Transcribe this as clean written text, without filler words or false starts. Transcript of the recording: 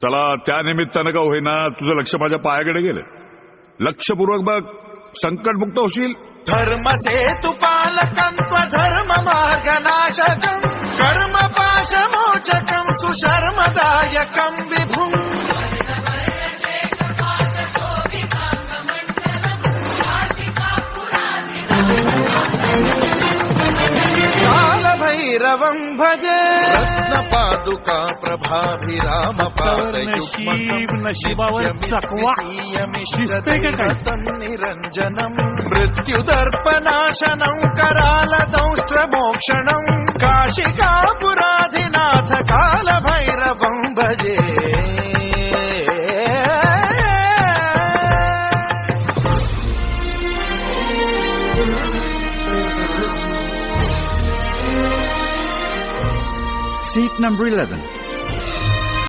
चला त्या निमित्तानं का होईना तुझं लक्ष माझ्या पायाकडे गेलं. लक्षपूर्वक बघ, संकटमुक्त होशील. धर्म सेतु पालकं धर्म मार्ग नाशकं कर्म पाश मोचकं सुशर्मदायकं विभुं कालभैरवं भजे रत्नपादुका प्रभाभिराम पादयुग्मनिरञ्जनं मृत्युदर्पनाशनं करालदंष्ट्रमोक्षणं काशिकापुराधिनाथ कालभैरवं भजे. Seat number 11.